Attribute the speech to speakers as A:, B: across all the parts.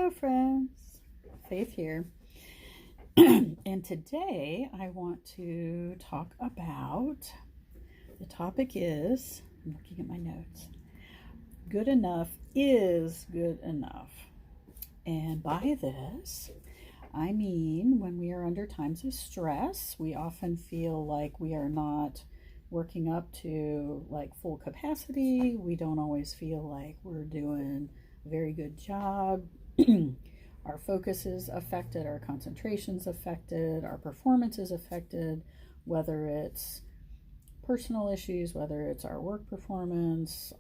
A: Hello, friends. Faith here. And today I want to talk about the topic is, I'm looking at my notes, good enough is good enough. And by this, I mean when we are under times of stress, we often feel like we are not working up to like full capacity. We don't always feel like we're doing a very good job. Our focus is affected, our concentration's affected, our performance is affected, whether it's personal issues, whether it's our work performance,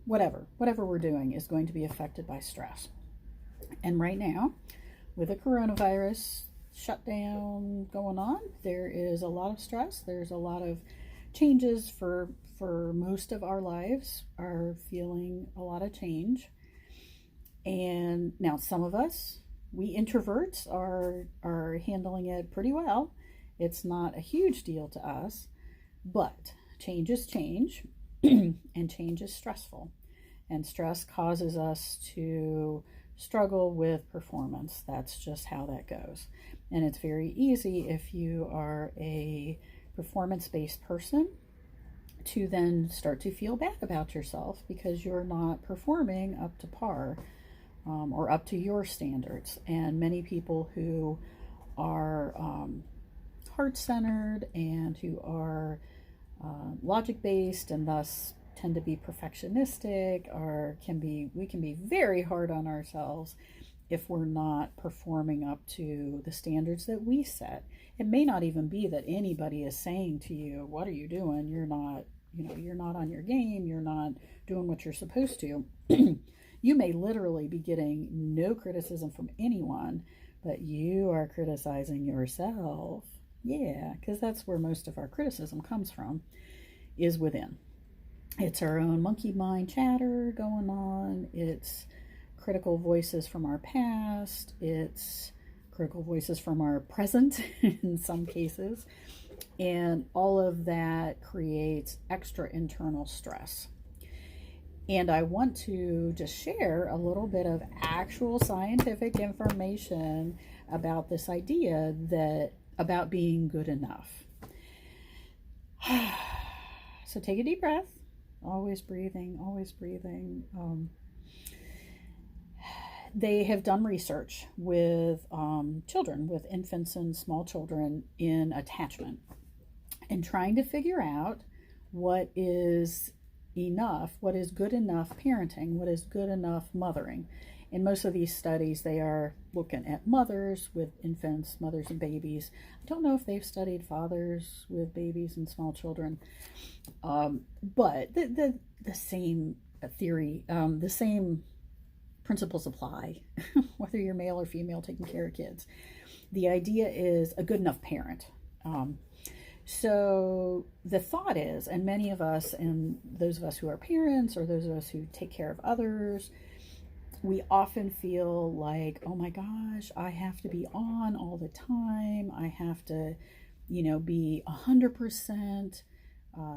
A: whatever we're doing is going to be affected by stress. And right now, with the coronavirus shutdown going on, there is a lot of stress. There's a lot of changes for most of our lives are feeling a lot of change. And now some of us, we introverts are handling it pretty well. It's not a huge deal to us, but change is change and change is stressful. And stress causes us to struggle with performance. That's just how that goes. And it's very easy if you are a performance-based person to then start to feel bad about yourself because you're not performing up to par. Or up to your standards. And many people who are heart-centered and who are logic-based and thus tend to be perfectionistic we can be very hard on ourselves if we're not performing up to the standards that we set. It may not even be that anybody is saying to you, what are you doing? You're not on your game. You're not doing what you're supposed to. You may literally be getting no criticism from anyone, but you are criticizing yourself. Yeah, because that's where most of our criticism comes from, is within. It's our own monkey mind chatter going on. It's critical voices from our past. It's critical voices from our present in some cases. And all of that creates extra internal stress. And I want to just share a little bit of actual scientific information about this idea about being good enough. So take a deep breath, always breathing, always breathing. They have done research with children, with infants and small children in attachment, and trying to figure out what is good enough parenting, what is good enough mothering. In most of these studies, they are looking at mothers with infants, mothers and babies. I don't know if they've studied fathers with babies and small children, but the same theory, the same principles apply, whether you're male or female taking care of kids. The idea is a good enough parent. So the thought is, and many of us, and those of us who are parents or those of us who take care of others, we often feel like, oh my gosh, I have to be on all the time. I have to, be 100%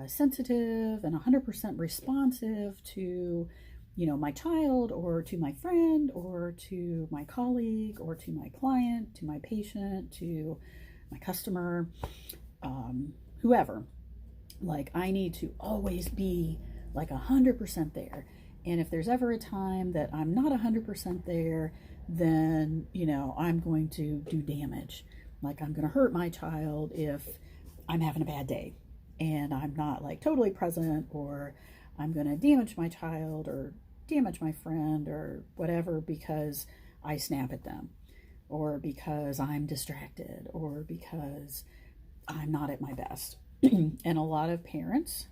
A: sensitive and 100% responsive to, my child or to my friend or to my colleague or to my client, to my patient, to my customer. Whoever. Like, I need to always be like 100% there. And if there's ever a time that I'm not 100% there, then, I'm going to do damage. Like, I'm going to hurt my child if I'm having a bad day and I'm not like totally present, or I'm going to damage my child or damage my friend or whatever because I snap at them, or because I'm distracted, or because I'm not at my best. And a lot of parents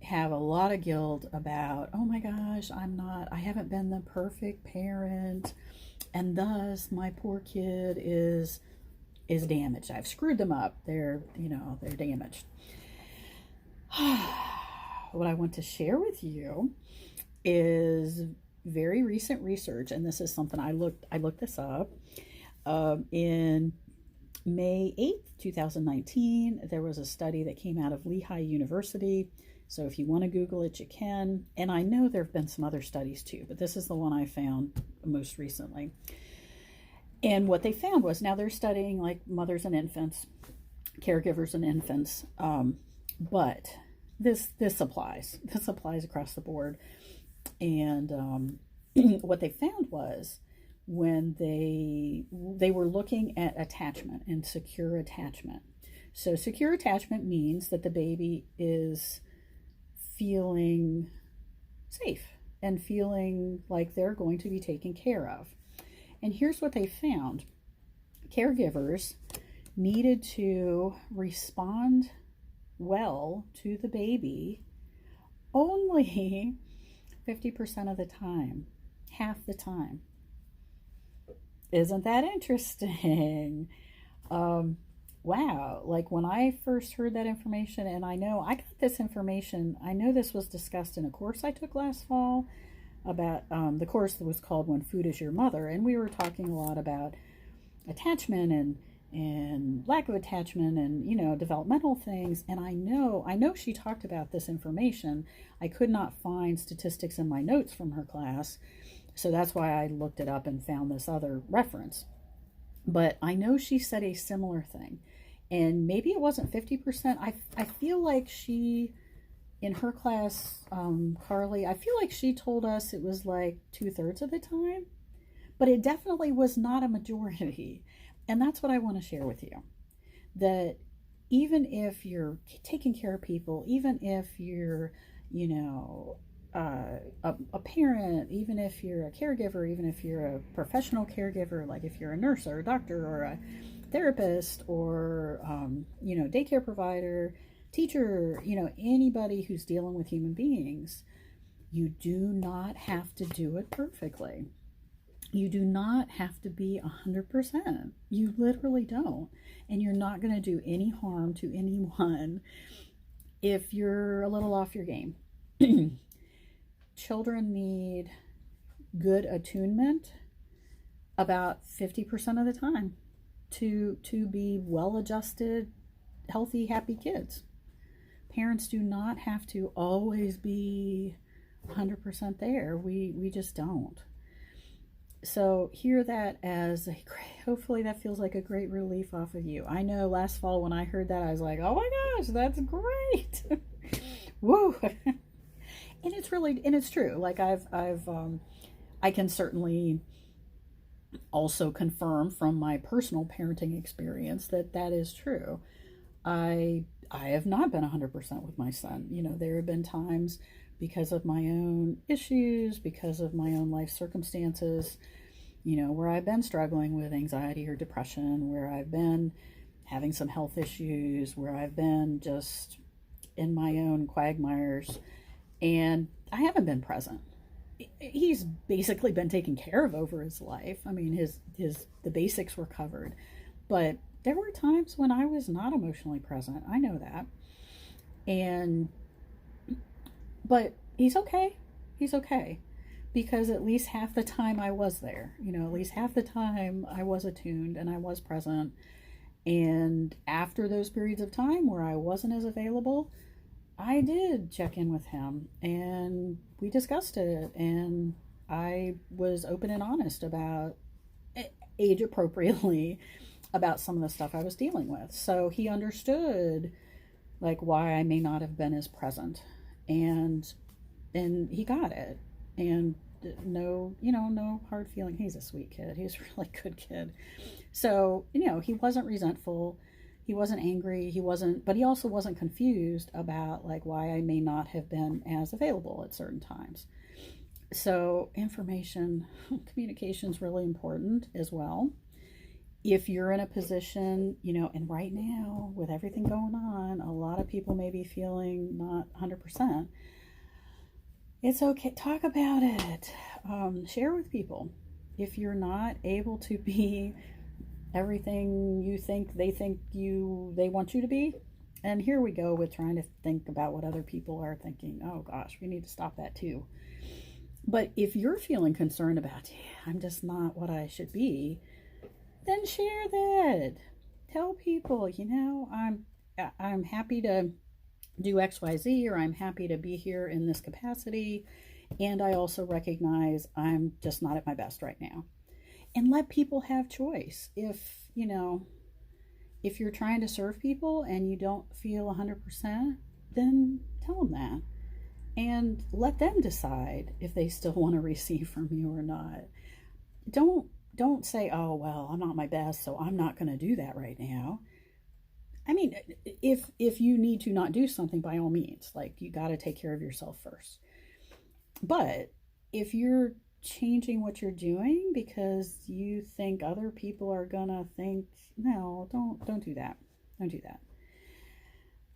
A: have a lot of guilt about, oh my gosh, I haven't been the perfect parent, and thus my poor kid is damaged. I've screwed them up. They're damaged. What I want to share with you is very recent research, and this is something I looked this up in May 8th, 2019, there was a study that came out of Lehigh University. So if you want to Google it, you can. And I know there have been some other studies too, but this is the one I found most recently. And what they found was, now they're studying like mothers and infants, caregivers and infants, but this applies. This applies across the board. And what they found was, when they were looking at attachment and secure attachment. So secure attachment means that the baby is feeling safe and feeling like they're going to be taken care of. And here's what they found. Caregivers needed to respond well to the baby only 50% of the time, half the time. Isn't that interesting? Wow. Like when I first heard that information, and I know I got this information, I know this was discussed in a course I took last fall about the course that was called When Food is Your Mother. And we were talking a lot about attachment and lack of attachment and, you know, developmental things. And I know she talked about this information. I could not find statistics in my notes from her class. So that's why I looked it up and found this other reference. But I know she said a similar thing. And maybe it wasn't 50%. I feel like she, in her class, Carly, I feel like she told us it was like 2/3 of the time. But it definitely was not a majority. And that's what I want to share with you. That even if you're taking care of people, even if you're, you know, a parent, even if you're a caregiver, even if you're a professional caregiver, like if you're a nurse or a doctor or a therapist or, you know, daycare provider, teacher, you know, anybody who's dealing with human beings, you do not have to do it perfectly. You do not have to be 100%. You literally don't. And you're not going to do any harm to anyone if you're a little off your game. Children need good attunement about 50% of the time to be well-adjusted, healthy, happy kids. Parents do not have to always be 100% there. We just don't. So hear that as hopefully that feels like a great relief off of you. I know last fall when I heard that, I was like, oh my gosh, that's great. Woo. And it's really, and it's true. Like I can certainly also confirm from my personal parenting experience that that is true. I have not been 100% with my son. You know, there have been times because of my own issues, because of my own life circumstances, you know, where I've been struggling with anxiety or depression, where I've been having some health issues, where I've been just in my own quagmires, and I haven't been present. He's basically been taken care of over his life. I mean, the basics were covered, but there were times when I was not emotionally present. I know that. But he's okay. He's okay. Because at least half the time I was there. You know, at least half the time I was attuned and I was present. And after those periods of time where I wasn't as available, I did check in with him and we discussed it. And I was open and honest about, age appropriately, about some of the stuff I was dealing with. So he understood like why I may not have been as present. And he got it. And no hard feeling. He's a sweet kid. He's a really good kid. So, you know, he wasn't resentful. He wasn't angry. But he also wasn't confused about like why I may not have been as available at certain times. So communication is really important as well. If you're in a position, you know, and right now with everything going on, a lot of people may be feeling not 100%. It's okay. Talk about it. Share with people. If you're not able to be everything you think they want you to be, and here we go with trying to think about what other people are thinking. Oh gosh, we need to stop that too. But if you're feeling concerned about, I'm just not what I should be, then share that. Tell people, you know, I'm happy to do XYZ, or I'm happy to be here in this capacity. And I also recognize I'm just not at my best right now. And let people have choice. If you're trying to serve people and you don't feel 100%, then tell them that. And let them decide if they still want to receive from you or not. Don't say, "Oh, well, I'm not my best, so I'm not going to do that right now." I mean, if you need to not do something, by all means, like, you got to take care of yourself first. But if you're changing what you're doing because you think other people are gonna think, no, don't do that. Don't do that.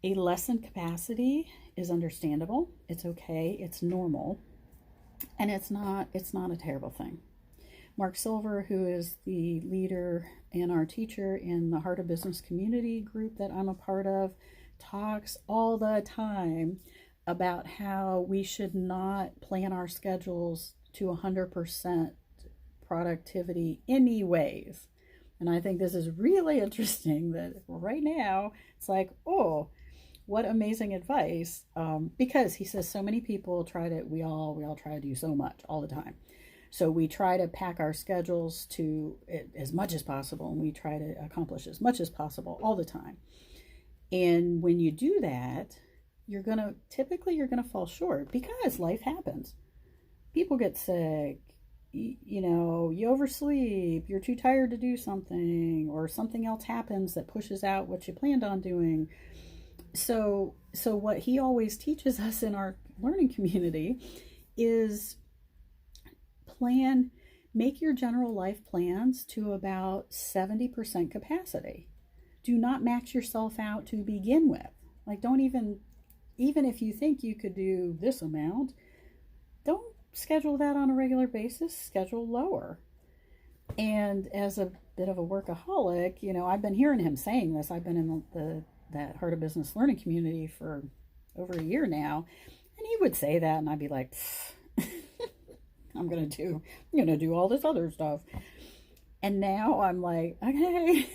A: A lessened capacity is understandable. It's okay. It's normal, and it's not a terrible thing. Mark Silver, who is the leader and our teacher in the Heart of Business community group that I'm a part of, talks all the time about how we should not plan our schedules to 100% productivity anyways. And I think this is really interesting that right now it's like, oh, what amazing advice. Because he says so many people we all try to do so much all the time. So we try to pack our schedules to as much as possible, and we try to accomplish as much as possible all the time. And when you do that, you're going to fall short because life happens. People get sick, you oversleep, you're too tired to do something, or something else happens that pushes out what you planned on doing. So what he always teaches us in our learning community is make your general life plans to about 70% capacity. Do not max yourself out to begin with. Like, don't even if you think you could do this amount, don't schedule that on a regular basis. Schedule lower. And as a bit of a workaholic, I've been hearing him saying this. I've been in that Heart of Business learning community for over a year now, and he would say that, and I'd be like, I'm gonna do all this other stuff. And now I'm like, okay,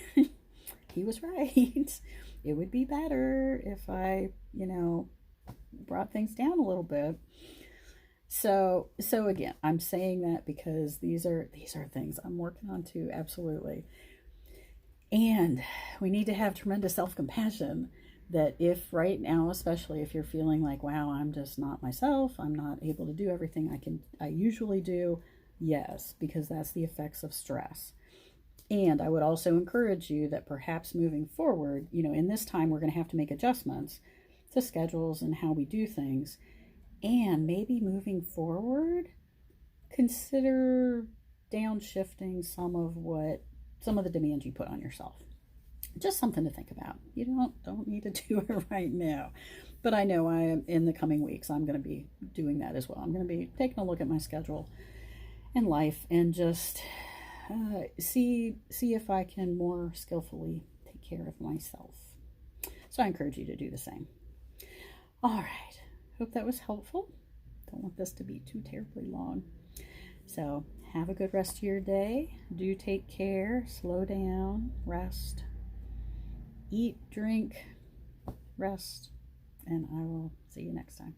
A: he was right. It would be better if I, brought things down a little bit. So again, I'm saying that because these are things I'm working on too, absolutely. And we need to have tremendous self-compassion that if right now, especially if you're feeling like, wow, I'm just not myself, I'm not able to do everything I usually do, yes, because that's the effects of stress. And I would also encourage you that perhaps moving forward, in this time, we're going to have to make adjustments to schedules and how we do things. And maybe moving forward, consider downshifting some of the demands you put on yourself. Just something to think about. You don't need to do it right now. But I know in the coming weeks, I'm going to be doing that as well. I'm going to be taking a look at my schedule and life and just see if I can more skillfully take care of myself. So I encourage you to do the same. All right. Hope that was helpful. Don't want this to be too terribly long. So have a good rest of your day. Do take care. Slow down. Rest. Eat, drink, rest. And I will see you next time.